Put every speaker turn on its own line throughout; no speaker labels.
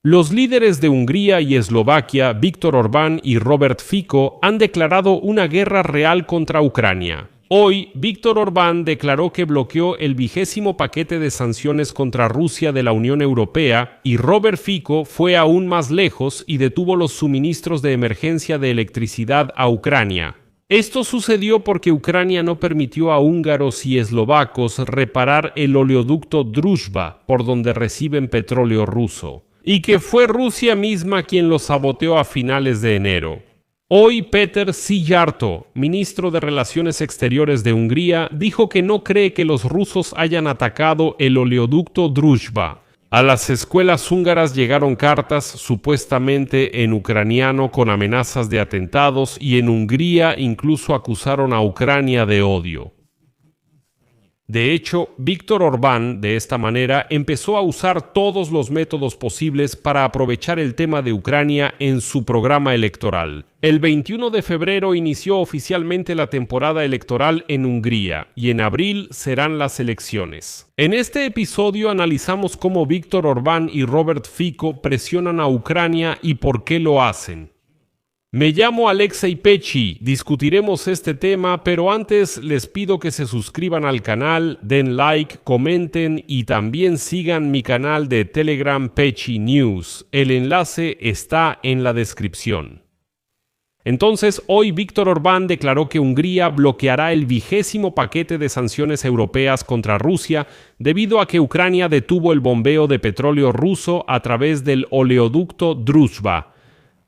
Los líderes de Hungría y Eslovaquia, Viktor Orbán y Robert Fico, han declarado una guerra real contra Ucrania. Hoy, Viktor Orbán declaró que bloqueó el 20º paquete de sanciones contra Rusia de la Unión Europea y Robert Fico fue aún más lejos y detuvo los suministros de emergencia de electricidad a Ucrania. Esto sucedió porque Ucrania no permitió a húngaros y eslovacos reparar el oleoducto Druzhba, por donde reciben petróleo ruso, y que fue Rusia misma quien lo saboteó a finales de enero. Hoy Péter Szijjártó, ministro de Relaciones Exteriores de Hungría, dijo que no cree que los rusos hayan atacado el oleoducto Druzhba. A las escuelas húngaras llegaron cartas supuestamente en ucraniano con amenazas de atentados y en Hungría incluso acusaron a Ucrania de odio. De hecho, Viktor Orbán, de esta manera, empezó a usar todos los métodos posibles para aprovechar el tema de Ucrania en su programa electoral. El 21 de febrero inició oficialmente la temporada electoral en Hungría y en abril serán las elecciones. En este episodio analizamos cómo Viktor Orbán y Robert Fico presionan a Ucrania y por qué lo hacen. Me llamo Alexei Pechi, discutiremos este tema, pero antes les pido que se suscriban al canal, den like, comenten y también sigan mi canal de Telegram Pechi News. El enlace está en la descripción. Entonces, hoy Viktor Orbán declaró que Hungría bloqueará el 20º paquete de sanciones europeas contra Rusia debido a que Ucrania detuvo el bombeo de petróleo ruso a través del oleoducto Druzhba.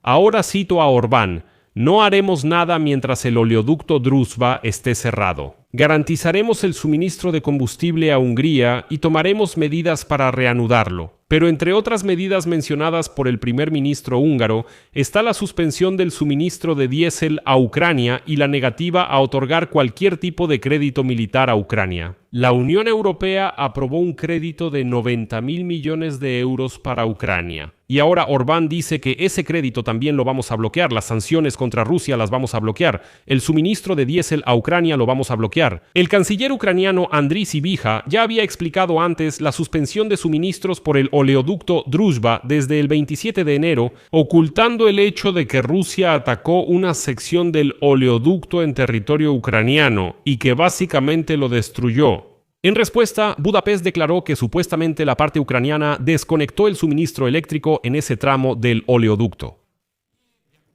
Ahora cito a Orbán: no haremos nada mientras el oleoducto Druzhba esté cerrado. Garantizaremos el suministro de combustible a Hungría y tomaremos medidas para reanudarlo. Pero entre otras medidas mencionadas por el primer ministro húngaro está la suspensión del suministro de diésel a Ucrania y la negativa a otorgar cualquier tipo de crédito militar a Ucrania. La Unión Europea aprobó un crédito de 90.000 millones de euros para Ucrania. Y ahora Orbán dice que ese crédito también lo vamos a bloquear, las sanciones contra Rusia las vamos a bloquear, el suministro de diésel a Ucrania lo vamos a bloquear. El canciller ucraniano Andriy Sybiha ya había explicado antes la suspensión de suministros por el oleoducto Druzhba desde el 27 de enero, ocultando el hecho de que Rusia atacó una sección del oleoducto en territorio ucraniano y que básicamente lo destruyó. En respuesta, Budapest declaró que supuestamente la parte ucraniana desconectó el suministro eléctrico en ese tramo del oleoducto.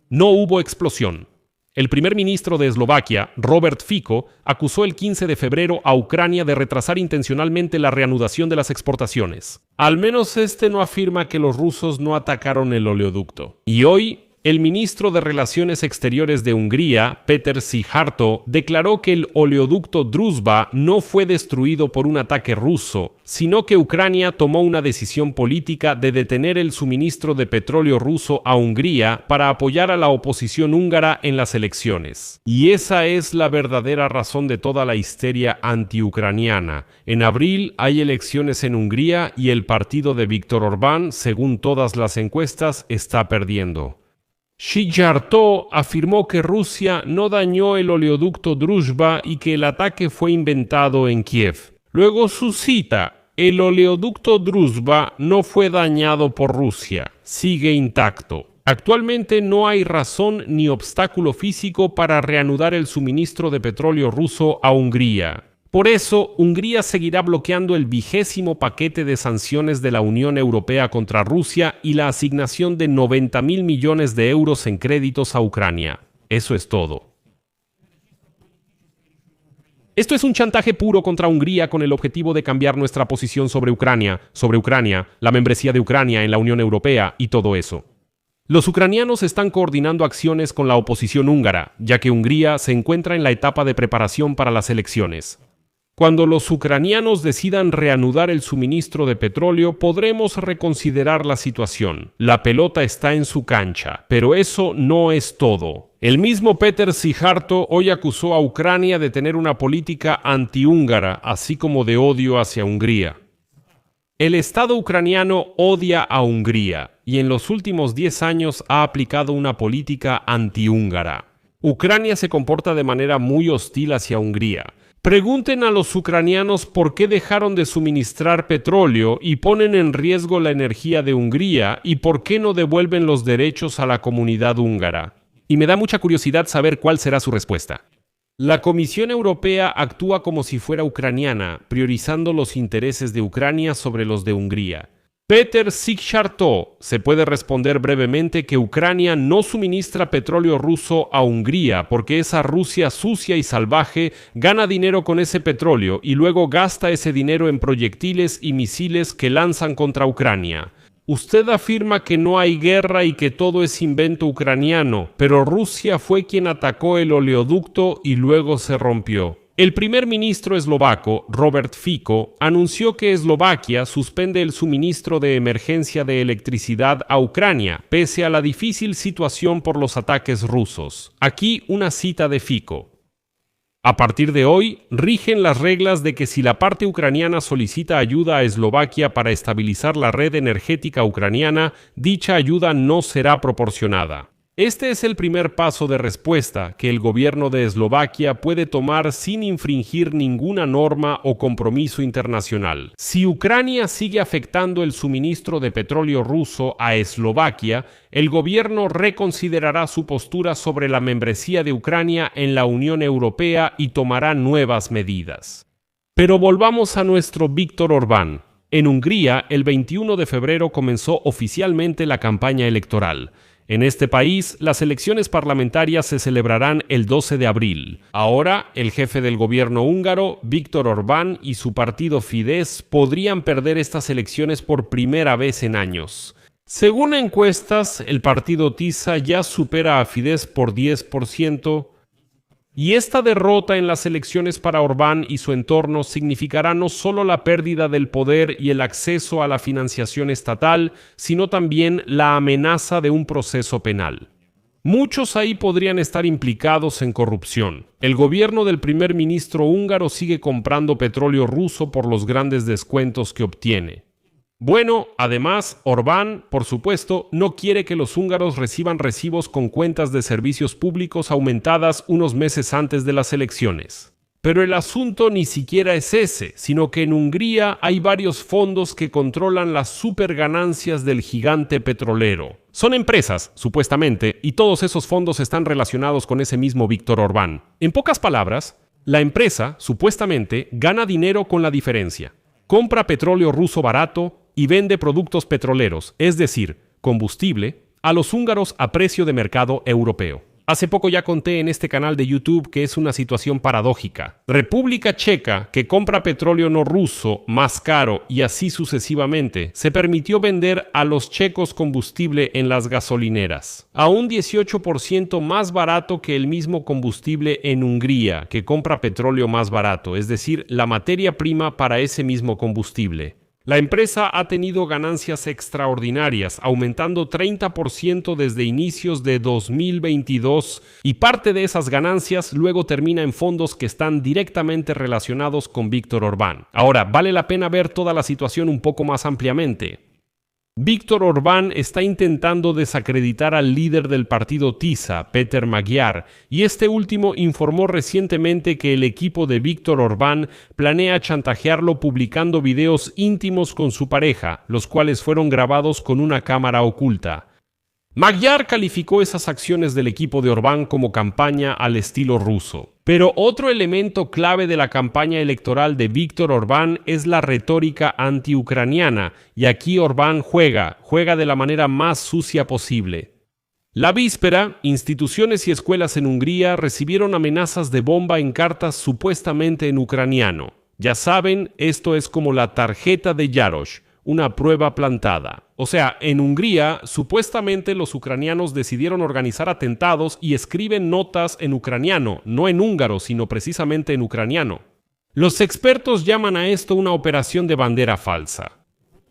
No hubo explosión. El primer ministro de Eslovaquia, Robert Fico, acusó el 15 de febrero a Ucrania de retrasar intencionalmente la reanudación de las exportaciones. Al menos este no afirma que los rusos no atacaron el oleoducto. Y hoy, el ministro de Relaciones Exteriores de Hungría, Péter Szijjártó, declaró que el oleoducto Druzhba no fue destruido por un ataque ruso, sino que Ucrania tomó una decisión política de detener el suministro de petróleo ruso a Hungría para apoyar a la oposición húngara en las elecciones. Y esa es la verdadera razón de toda la histeria antiucraniana. En abril hay elecciones en Hungría y el partido de Viktor Orbán, según todas las encuestas, está perdiendo. Szijjártó afirmó que Rusia no dañó el oleoducto Druzhba y que el ataque fue inventado en Kiev. Luego su cita: el oleoducto Druzhba no fue dañado por Rusia, sigue intacto. Actualmente no hay razón ni obstáculo físico para reanudar el suministro de petróleo ruso a Hungría. Por eso, Hungría seguirá bloqueando el 20º paquete de sanciones de la Unión Europea contra Rusia y la asignación de 90.000 millones de euros en créditos a Ucrania. Eso es todo. Esto es un chantaje puro contra Hungría con el objetivo de cambiar nuestra posición sobre Ucrania, la membresía de Ucrania en la Unión Europea y todo eso. Los ucranianos están coordinando acciones con la oposición húngara, ya que Hungría se encuentra en la etapa de preparación para las elecciones. Cuando los ucranianos decidan reanudar el suministro de petróleo, podremos reconsiderar la situación. La pelota está en su cancha, pero eso no es todo. El mismo Péter Szijjártó hoy acusó a Ucrania de tener una política antihúngara, así como de odio hacia Hungría. El Estado ucraniano odia a Hungría y en los últimos 10 años ha aplicado una política antihúngara. Ucrania se comporta de manera muy hostil hacia Hungría, Pregunten a los ucranianos por qué dejaron de suministrar petróleo y ponen en riesgo la energía de Hungría y por qué no devuelven los derechos a la comunidad húngara. Y me da mucha curiosidad saber cuál será su respuesta. La Comisión Europea actúa como si fuera ucraniana, priorizando los intereses de Ucrania sobre los de Hungría. Peter Sziszarto se puede responder brevemente que Ucrania no suministra petróleo ruso a Hungría porque esa Rusia sucia y salvaje gana dinero con ese petróleo y luego gasta ese dinero en proyectiles y misiles que lanzan contra Ucrania. Usted afirma que no hay guerra y que todo es invento ucraniano, pero Rusia fue quien atacó el oleoducto y luego se rompió. El primer ministro eslovaco, Robert Fico, anunció que Eslovaquia suspende el suministro de emergencia de electricidad a Ucrania, pese a la difícil situación por los ataques rusos. Aquí una cita de Fico. A partir de hoy, rigen las reglas de que si la parte ucraniana solicita ayuda a Eslovaquia para estabilizar la red energética ucraniana, dicha ayuda no será proporcionada. Este es el primer paso de respuesta que el gobierno de Eslovaquia puede tomar sin infringir ninguna norma o compromiso internacional. Si Ucrania sigue afectando el suministro de petróleo ruso a Eslovaquia, el gobierno reconsiderará su postura sobre la membresía de Ucrania en la Unión Europea y tomará nuevas medidas. Pero volvamos a nuestro Viktor Orbán. En Hungría, el 21 de febrero comenzó oficialmente la campaña electoral. En este país, las elecciones parlamentarias se celebrarán el 12 de abril. Ahora, el jefe del gobierno húngaro, Viktor Orbán, y su partido Fidesz podrían perder estas elecciones por primera vez en años. Según encuestas, el partido TISA ya supera a Fidesz por 10%, y esta derrota en las elecciones para Orbán y su entorno significará no solo la pérdida del poder y el acceso a la financiación estatal, sino también la amenaza de un proceso penal. Muchos ahí podrían estar implicados en corrupción. El gobierno del primer ministro húngaro sigue comprando petróleo ruso por los grandes descuentos que obtiene. Bueno, además, Orbán, por supuesto, no quiere que los húngaros reciban recibos con cuentas de servicios públicos aumentadas unos meses antes de las elecciones. Pero el asunto ni siquiera es ese, sino que en Hungría hay varios fondos que controlan las superganancias del gigante petrolero. Son empresas, supuestamente, y todos esos fondos están relacionados con ese mismo Viktor Orbán. En pocas palabras, la empresa, supuestamente, gana dinero con la diferencia. Compra petróleo ruso barato y vende productos petroleros, es decir, combustible, a los húngaros a precio de mercado europeo. Hace poco ya conté en este canal de YouTube que es una situación paradójica. República Checa, que compra petróleo no ruso más caro y así sucesivamente, se permitió vender a los checos combustible en las gasolineras, a un 18% más barato que el mismo combustible en Hungría, que compra petróleo más barato, es decir, la materia prima para ese mismo combustible. La empresa ha tenido ganancias extraordinarias, aumentando 30% desde inicios de 2022, y parte de esas ganancias luego termina en fondos que están directamente relacionados con Viktor Orbán. Ahora, vale la pena ver toda la situación un poco más ampliamente. Viktor Orbán está intentando desacreditar al líder del partido TISA, Péter Magyar, y este último informó recientemente que el equipo de Viktor Orbán planea chantajearlo publicando videos íntimos con su pareja, los cuales fueron grabados con una cámara oculta. Magyar calificó esas acciones del equipo de Orbán como campaña al estilo ruso. Pero otro elemento clave de la campaña electoral de Viktor Orbán es la retórica antiucraniana, y aquí Orbán juega de la manera más sucia posible. La víspera, instituciones y escuelas en Hungría recibieron amenazas de bomba en cartas supuestamente en ucraniano. Ya saben, esto es como la tarjeta de Yarosh, una prueba plantada. O sea, en Hungría, supuestamente los ucranianos decidieron organizar atentados y escriben notas en ucraniano, no en húngaro, sino precisamente en ucraniano. Los expertos llaman a esto una operación de bandera falsa.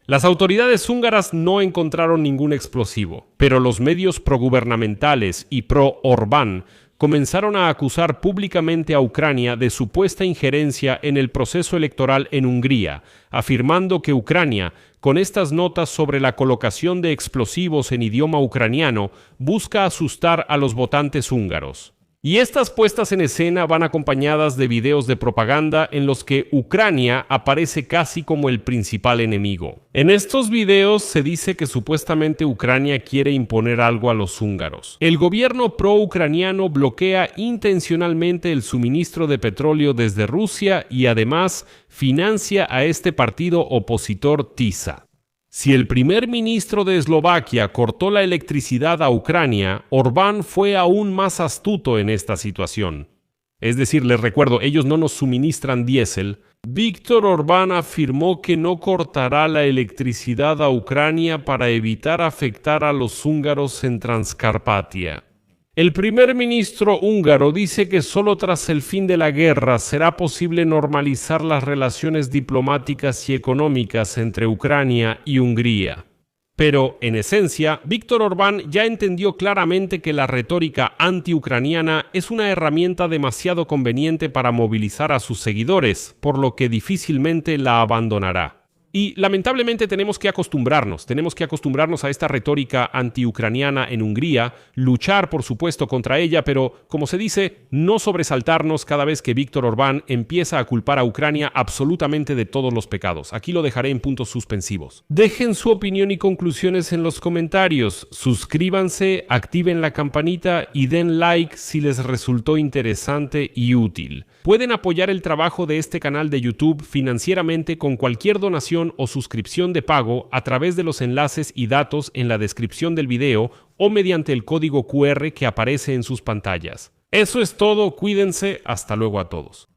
Las autoridades húngaras no encontraron ningún explosivo, pero los medios progubernamentales y pro-Orbán comenzaron a acusar públicamente a Ucrania de supuesta injerencia en el proceso electoral en Hungría, afirmando que Ucrania, con estas notas sobre la colocación de explosivos en idioma ucraniano, busca asustar a los votantes húngaros. Y estas puestas en escena van acompañadas de videos de propaganda en los que Ucrania aparece casi como el principal enemigo. En estos videos se dice que supuestamente Ucrania quiere imponer algo a los húngaros. El gobierno pro-ucraniano bloquea intencionalmente el suministro de petróleo desde Rusia y además financia a este partido opositor TISA. Si el primer ministro de Eslovaquia cortó la electricidad a Ucrania, Orbán fue aún más astuto en esta situación. Es decir, les recuerdo, ellos no nos suministran diésel. Víktor Orbán afirmó que no cortará la electricidad a Ucrania para evitar afectar a los húngaros en Transcarpatia. El primer ministro húngaro dice que solo tras el fin de la guerra será posible normalizar las relaciones diplomáticas y económicas entre Ucrania y Hungría. Pero, en esencia, Víktor Orbán ya entendió claramente que la retórica anti-ucraniana es una herramienta demasiado conveniente para movilizar a sus seguidores, por lo que difícilmente la abandonará. Y lamentablemente tenemos que acostumbrarnos a esta retórica anti-ucraniana en Hungría, luchar por supuesto contra ella, pero como se dice, no sobresaltarnos cada vez que Víktor Orbán empieza a culpar a Ucrania absolutamente de todos los pecados. Aquí lo dejaré en puntos suspensivos. Dejen su opinión y conclusiones en los comentarios, suscríbanse, activen la campanita y den like si les resultó interesante y útil. Pueden apoyar el trabajo de este canal de YouTube financieramente con cualquier donación o suscripción de pago a través de los enlaces y datos en la descripción del video o mediante el código QR que aparece en sus pantallas. Eso es todo, cuídense, hasta luego a todos.